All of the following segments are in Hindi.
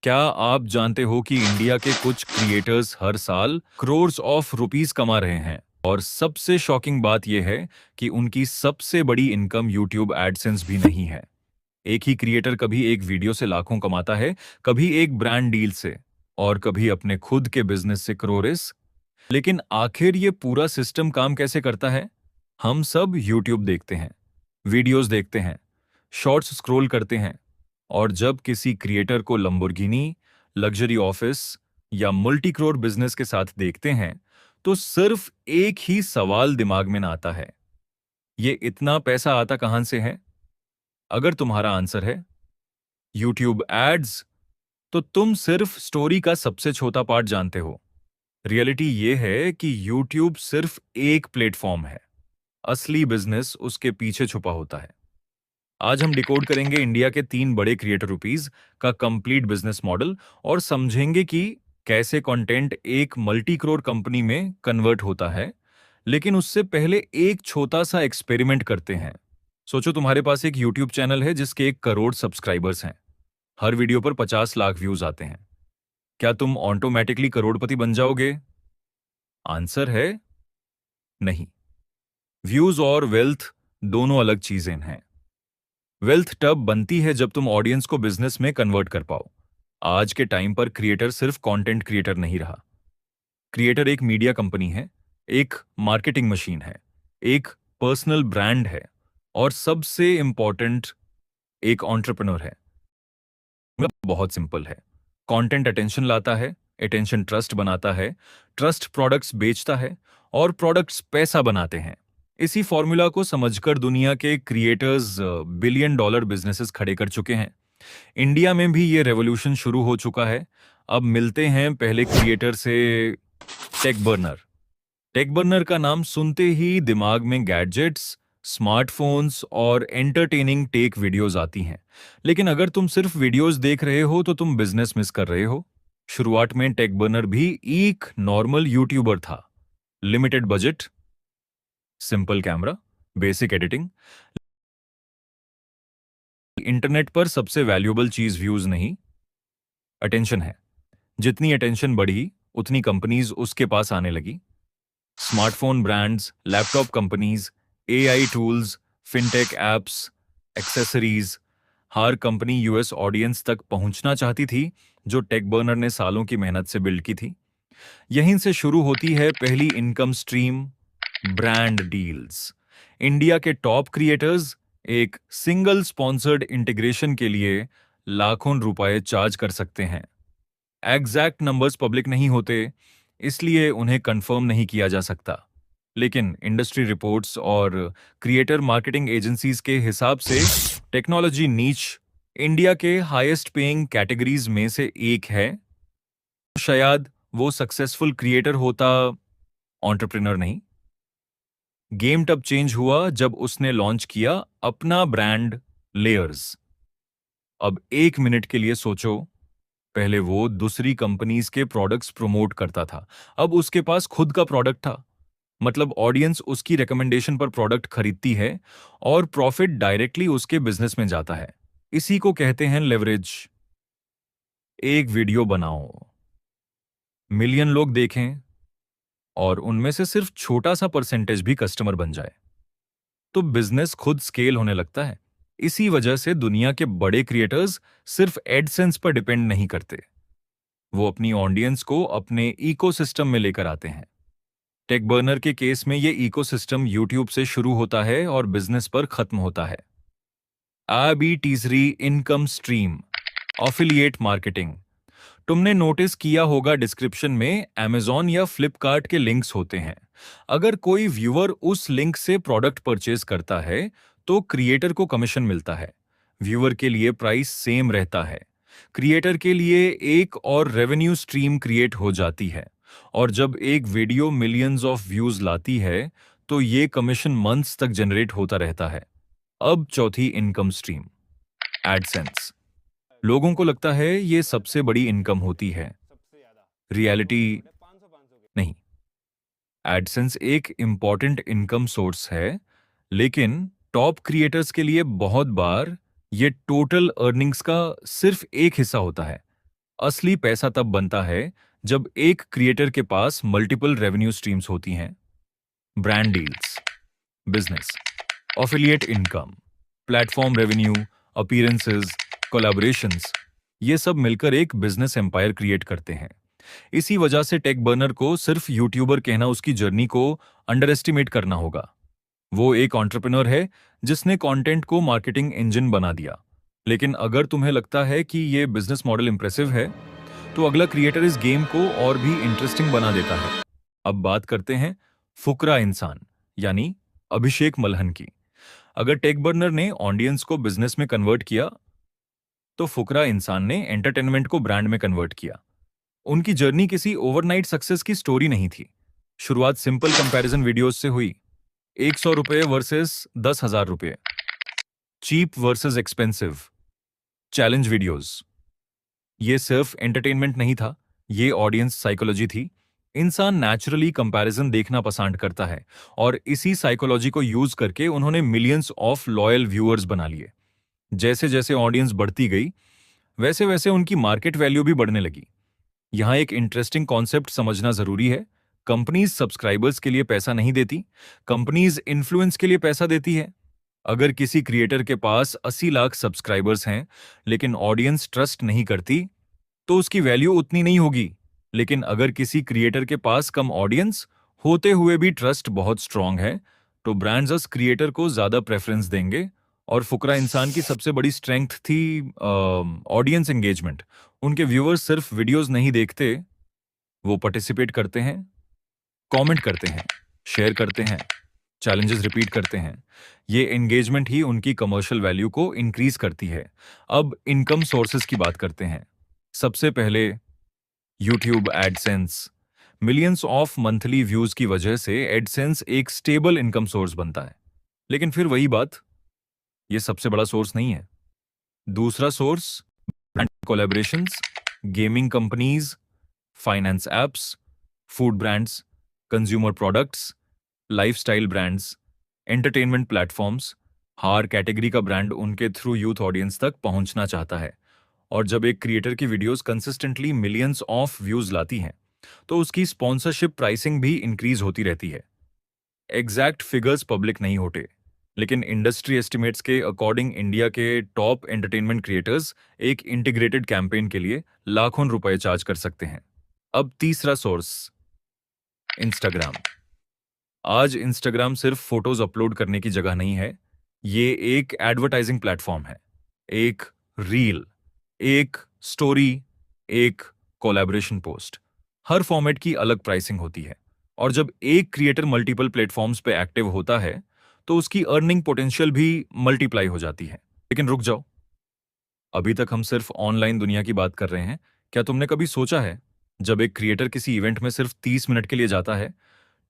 क्या आप जानते हो कि इंडिया के कुछ क्रिएटर्स हर साल करोर्स ऑफ रुपीस कमा रहे हैं? और सबसे शॉकिंग बात यह है कि उनकी सबसे बड़ी इनकम यूट्यूब एडसेंस भी नहीं है। एक ही क्रिएटर कभी एक वीडियो से लाखों कमाता है, कभी एक ब्रांड डील से, और कभी अपने खुद के बिजनेस से करोड़ेस। लेकिन आखिर ये पूरा सिस्टम काम कैसे करता है? हम सब यूट्यूब देखते हैं, वीडियोस देखते हैं, शॉर्ट्स स्क्रॉल करते हैं, और जब किसी क्रिएटर को लंबोर्गिनी, लग्जरी ऑफिस या मल्टी करोड़ बिजनेस के साथ देखते हैं, तो सिर्फ एक ही सवाल दिमाग में ना आता है, ये इतना पैसा आता कहां से है? अगर तुम्हारा आंसर है यूट्यूब एड्स, तो तुम सिर्फ स्टोरी का सबसे छोटा पार्ट जानते हो। रियलिटी ये है कि यूट्यूब सिर्फ एक प्लेटफॉर्म है, असली बिजनेस उसके पीछे छुपा होता है। आज हम डिकोड करेंगे इंडिया के 3 बड़े क्रिएटर रुपीज का कंप्लीट बिजनेस मॉडल, और समझेंगे कि कैसे कंटेंट एक मल्टी करोड़ कंपनी में कन्वर्ट होता है। लेकिन उससे पहले एक छोटा सा एक्सपेरिमेंट करते हैं। सोचो तुम्हारे पास एक यूट्यूब चैनल है जिसके 1 करोड़ सब्सक्राइबर्स हैं। हर वीडियो पर 50 लाख व्यूज आते हैं। क्या तुम ऑटोमेटिकली करोड़पति बन जाओगे? आंसर है नहीं। व्यूज और वेल्थ दोनों अलग चीजें हैं। वेल्थ तब बनती है जब तुम ऑडियंस को बिजनेस में कन्वर्ट कर पाओ। आज के टाइम पर क्रिएटर सिर्फ कंटेंट क्रिएटर नहीं रहा। क्रिएटर एक मीडिया कंपनी है, एक मार्केटिंग मशीन है, एक पर्सनल ब्रांड है, और सबसे इंपॉर्टेंट, एक एंटरप्रेन्योर है। मतलब बहुत सिंपल है। कंटेंट अटेंशन लाता है, अटेंशन ट्रस्ट बनाता है, ट्रस्ट प्रोडक्ट्स बेचता है, और प्रोडक्ट्स पैसा बनाते हैं। इसी फॉर्मूला को समझकर दुनिया के क्रिएटर्स बिलियन डॉलर बिजनेसेस खड़े कर चुके हैं। इंडिया में भी ये रेवोल्यूशन शुरू हो चुका है। अब मिलते हैं पहले क्रिएटर से, टेक बर्नर। टेक बर्नर का नाम सुनते ही दिमाग में गैजेट्स, स्मार्टफोन्स और एंटरटेनिंग टेक वीडियोस आती हैं। लेकिन अगर तुम सिर्फ वीडियोस देख रहे हो तो तुम बिजनेस मिस कर रहे हो। शुरुआत में टेक बर्नर भी एक नॉर्मल यूट्यूबर था। Limited budget, simple camera, basic editing. Internet पर सबसे वैल्यूएबल चीज व्यूज नहीं, अटेंशन है। जितनी अटेंशन बढ़ी, उतनी कंपनीज उसके पास आने लगी। Smartphone brands, laptop companies, AI tools, fintech apps, accessories. हर कंपनी यूएस ऑडियंस तक पहुंचना चाहती थी, जो टेक बर्नर ने सालों की मेहनत से बिल्ड की थी। यहीं से शुरू होती है पहली income stream, brand deals. India के टॉप क्रिएटर्स एक सिंगल स्पॉन्सर्ड इंटीग्रेशन के लिए लाखों रुपए चार्ज कर सकते हैं। एग्जैक्ट नंबर्स पब्लिक नहीं होते, इसलिए उन्हें कंफर्म नहीं किया जा सकता। लेकिन इंडस्ट्री रिपोर्ट्स और क्रिएटर मार्केटिंग एजेंसीज के हिसाब से टेक्नोलॉजी नीच इंडिया के हाईएस्ट पेइंग कैटेगरीज में से एक है। शायद वो सक्सेसफुल क्रिएटर होता, एंटरप्रेन्योर नहीं। गेम तब चेंज हुआ जब उसने लॉन्च किया अपना ब्रांड, लेयर्स। अब 1 मिनट के लिए सोचो, पहले वो दूसरी कंपनीज के प्रोडक्ट्स प्रमोट करता था, अब उसके पास खुद का प्रोडक्ट था। मतलब ऑडियंस उसकी रिकमेंडेशन पर प्रोडक्ट खरीदती है, और प्रॉफिट डायरेक्टली उसके बिजनेस में जाता है। इसी को कहते हैं लेवरेज। एक वीडियो बनाओ, मिलियन लोग देखें, और उनमें से सिर्फ छोटा सा परसेंटेज भी कस्टमर बन जाए, तो बिजनेस खुद स्केल होने लगता है। इसी वजह से दुनिया के बड़े क्रिएटर्स सिर्फ एडसेंस पर डिपेंड नहीं करते, वो अपनी ऑडियंस को अपने इकोसिस्टम में लेकर आते हैं। टेक बर्नर के केस में ये इकोसिस्टम यूट्यूब से शुरू होता है और बिजनेस पर खत्म होता है। अभी तीसरी इनकम स्ट्रीम, एफिलिएट मार्केटिंग। तुमने नोटिस किया होगा डिस्क्रिप्शन में Amazon या फ्लिपकार्ट के लिंक्स होते हैं। अगर कोई व्यूअर उस लिंक से प्रोडक्ट परचेज करता है, तो क्रिएटर को कमीशन मिलता है। व्यूअर के लिए प्राइस सेम रहता है। क्रिएटर के लिए एक और रेवेन्यू स्ट्रीम क्रिएट हो जाती है। और जब एक वीडियो मिलियंस ऑफ व्यूज लाती है, तो ये कमीशन मंथ्स तक जनरेट होता रहता है। अब चौथी इनकम स्ट्रीम, एडसेंस। लोगों को लगता है ये सबसे बड़ी इनकम होती है। रियलिटी नहीं। एडसेंस एक इंपॉर्टेंट इनकम सोर्स है, लेकिन टॉप क्रिएटर्स के लिए बहुत बार ये टोटल अर्निंग्स का सिर्फ एक हिस्सा होता है। असली पैसा तब बनता है जब एक क्रिएटर के पास मल्टीपल रेवेन्यू स्ट्रीम्स होती हैं। Brand deals, business, affiliate income, platform revenue, appearances, collaborations, ये सब मिलकर एक बिजनेस एम्पायर क्रिएट करते हैं। इसी वजह से टेक बर्नर को सिर्फ यूट्यूबर कहना उसकी जर्नी को अंडर एस्टिमेट करना होगा। वो एक एंटरप्रेन्योर है जिसने कंटेंट को मार्केटिंग इंजन बना दिया। लेकिन अगर तुम्हें लगता है कि ये बिजनेस मॉडल इंप्रेसिव है, तो अगला क्रिएटर इस गेम को और भी इंटरेस्टिंग बना देता है। अब बात करते हैं फुकरा इंसान यानी अभिषेक मल्हन की। अगर टेक बर्नर ने ऑडियंस को बिजनेस में कन्वर्ट किया, तो फुकरा इंसान ने एंटरटेनमेंट को ब्रांड में कन्वर्ट किया। उनकी जर्नी किसी ओवरनाइट सक्सेस की स्टोरी नहीं थी। शुरुआत सिंपल कंपैरिजन वीडियोस से हुई। 100 रुपए वर्सेस 10,000 रुपए, cheap versus expensive, challenge videos. ये सिर्फ एंटरटेनमेंट नहीं था, ये ऑडियंस साइकोलॉजी थी। इंसान नेचुरली कंपैरिजन देखना पसंद करता है और इसी साइकोलॉजी को यूज करके उन्होंने मिलियंस ऑफ लॉयल व्यूअर्स बना लिए। जैसे जैसे ऑडियंस बढ़ती गई, वैसे वैसे उनकी मार्केट वैल्यू भी बढ़ने लगी। यहाँ एक इंटरेस्टिंग कॉन्सेप्ट समझना जरूरी है। कंपनीज सब्सक्राइबर्स के लिए पैसा नहीं देती, कंपनीज इन्फ्लुएंस के लिए पैसा देती है। अगर किसी क्रिएटर के पास 80 लाख सब्सक्राइबर्स हैं, लेकिन ऑडियंस ट्रस्ट नहीं करती, तो उसकी वैल्यू उतनी नहीं होगी। लेकिन अगर किसी क्रिएटर के पास कम ऑडियंस होते हुए भी ट्रस्ट बहुत स्ट्रांग है, तो ब्रांड्स उस क्रिएटर को ज्यादा प्रेफरेंस देंगे। और फुकरा इंसान की सबसे बड़ी स्ट्रेंथ थी ऑडियंस एंगेजमेंट। उनके व्यूअर्स सिर्फ वीडियोस नहीं देखते, वो पार्टिसिपेट करते हैं, कमेंट करते हैं, शेयर करते हैं, चैलेंजेस रिपीट करते हैं। ये एंगेजमेंट ही उनकी कमर्शियल वैल्यू को इंक्रीज करती है। अब इनकम सोर्सेज की बात करते हैं। सबसे पहले YouTube AdSense. Millions of monthly views की वजह से एडसेंस एक स्टेबल इनकम सोर्स बनता है। लेकिन फिर वही बात, ये सबसे बड़ा सोर्स नहीं है। दूसरा source brand collaborations, gaming companies, finance apps, food brands, consumer products, lifestyle brands, entertainment platforms. हर कैटेगरी का ब्रांड उनके थ्रू यूथ ऑडियंस तक पहुंचना चाहता है। और जब एक क्रिएटर की videos consistently millions of views लाती हैं, तो उसकी स्पॉन्सरशिप प्राइसिंग भी इंक्रीज होती रहती है। एग्जैक्ट फिगर्स पब्लिक नहीं होते, लेकिन इंडस्ट्री एस्टिमेट्स के अकॉर्डिंग इंडिया के टॉप एंटरटेनमेंट क्रिएटर्स एक इंटीग्रेटेड कैंपेन के लिए लाखों रुपए चार्ज कर सकते हैं। अब तीसरा सोर्स, इंस्टाग्राम। आज इंस्टाग्राम सिर्फ फोटोज अपलोड करने की जगह नहीं है, ये एक एडवर्टाइजिंग प्लेटफॉर्म है। एक रील, एक स्टोरी, एक कोलैबोरेशन पोस्ट, हर फॉर्मेट की अलग प्राइसिंग होती है। और जब एक क्रिएटर मल्टीपल प्लेटफॉर्म्स पे एक्टिव होता है, तो उसकी अर्निंग पोटेंशियल भी मल्टीप्लाई हो जाती है। लेकिन रुक जाओ, अभी तक हम सिर्फ ऑनलाइन दुनिया की बात कर रहे हैं। क्या तुमने कभी सोचा है, जब एक क्रिएटर किसी इवेंट में सिर्फ 30 मिनट के लिए जाता है,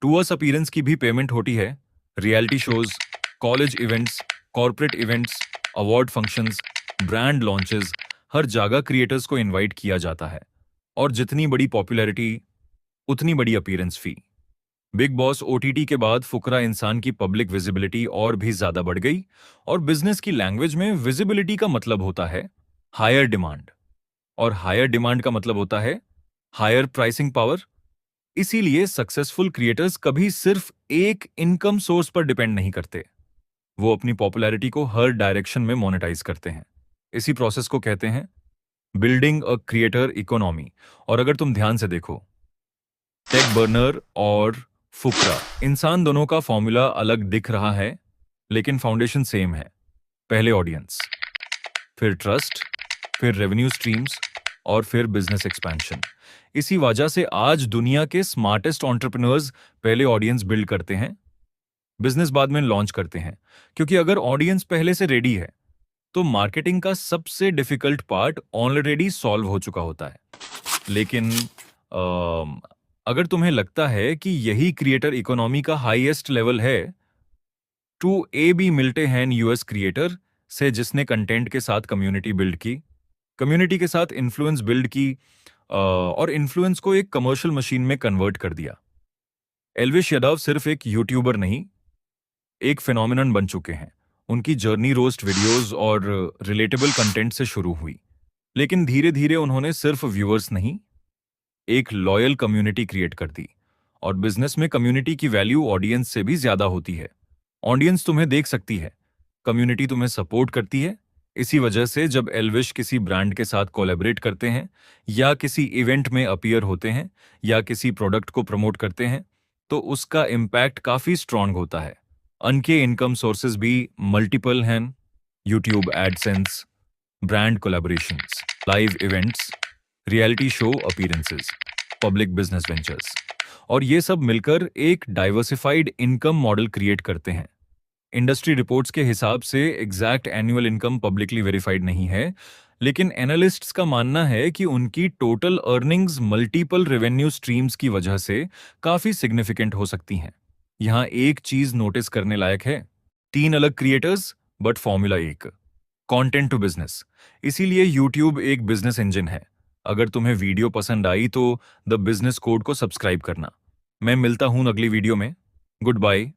टूअर्स अपीयरेंस की भी पेमेंट होती है। Reality shows, college events, corporate events, award functions, brand launches, हर जगह क्रिएटर्स को इनवाइट किया जाता है। और जितनी बड़ी पॉपुलैरिटी, उतनी बड़ी अपीयरेंस फी। बिग बॉस ओटीटी के बाद फुकरा इंसान की पब्लिक विजिबिलिटी और भी ज्यादा बढ़ गई। और बिजनेस की लैंग्वेज में विजिबिलिटी का मतलब होता है हायर डिमांड, और हायर डिमांड का मतलब होता है हायर प्राइसिंग पावर। इसीलिए सक्सेसफुल क्रिएटर्स कभी सिर्फ एक इनकम सोर्स पर डिपेंड नहीं करते, वो अपनी पॉपुलैरिटी को हर डायरेक्शन में मोनेटाइज करते हैं। इसी प्रोसेस को कहते हैं बिल्डिंग अ क्रिएटर इकोनॉमी। और अगर तुम ध्यान से देखो, टेक बर्नर और फुकरा इंसान दोनों का फॉर्मूला अलग दिख रहा है, लेकिन फाउंडेशन सेम है। पहले ऑडियंस, फिर ट्रस्ट, फिर रेवेन्यू स्ट्रीम्स, और फिर बिजनेस एक्सपेंशन। इसी वजह से आज दुनिया के स्मार्टेस्ट एंटरप्रेन्योर्स पहले ऑडियंस बिल्ड करते हैं, बिजनेस बाद में लॉन्च करते हैं। क्योंकि अगर ऑडियंस पहले से रेडी है, तो मार्केटिंग का सबसे डिफिकल्ट पार्ट ऑलरेडी सॉल्व हो चुका होता है। लेकिन अगर तुम्हें लगता है कि यही क्रिएटर इकोनॉमी का हाईएस्ट लेवल है, टू ए बी मिलते हैं यूएस क्रिएटर से जिसने कंटेंट के साथ कम्युनिटी बिल्ड की, कम्युनिटी के साथ इन्फ्लुएंस बिल्ड की, और इन्फ्लुएंस को एक कमर्शियल मशीन में कन्वर्ट कर दिया। एल्विश यादव सिर्फ एक यूट्यूबर नहीं, एक फिनोमिनन बन चुके हैं। उनकी जर्नी रोस्ट वीडियोस और रिलेटेबल कंटेंट से शुरू हुई, लेकिन धीरे धीरे उन्होंने सिर्फ व्यूअर्स नहीं, एक लॉयल कम्युनिटी क्रिएट कर दी। और बिजनेस में कम्युनिटी की वैल्यू ऑडियंस से भी ज्यादा होती है। ऑडियंस तुम्हें देख सकती है, कम्युनिटी तुम्हें सपोर्ट करती है। इसी वजह से जब एल्विश किसी ब्रांड के साथ कोलैबोरेट करते हैं, या किसी इवेंट में अपीयर होते हैं, या किसी प्रोडक्ट को प्रमोट करते हैं, तो उसका इम्पैक्ट काफी स्ट्रांग होता है। उनके इनकम सोर्सेज भी मल्टीपल हैं। YouTube AdSense, brand collaborations, live events, reality show appearances, public business ventures, और ये सब मिलकर एक डाइवर्सिफाइड इनकम मॉडल क्रिएट करते हैं। इंडस्ट्री रिपोर्ट्स के हिसाब से exact annual income publicly verified नहीं है, लेकिन एनालिस्ट्स का मानना है कि उनकी total earnings multiple revenue streams की वजह से काफी सिग्निफिकेंट हो सकती हैं। यहाँ एक चीज नोटिस करने लायक है, 3 अलग क्रिएटर्स बट फॉर्मूला एक, कंटेंट टू बिजनेस। इसीलिए यूट्यूब एक बिजनेस इंजन है। अगर तुम्हें वीडियो पसंद आई तो द बिजनेस कोड को सब्सक्राइब करना। मैं मिलता हूं अगली वीडियो में। Good bye.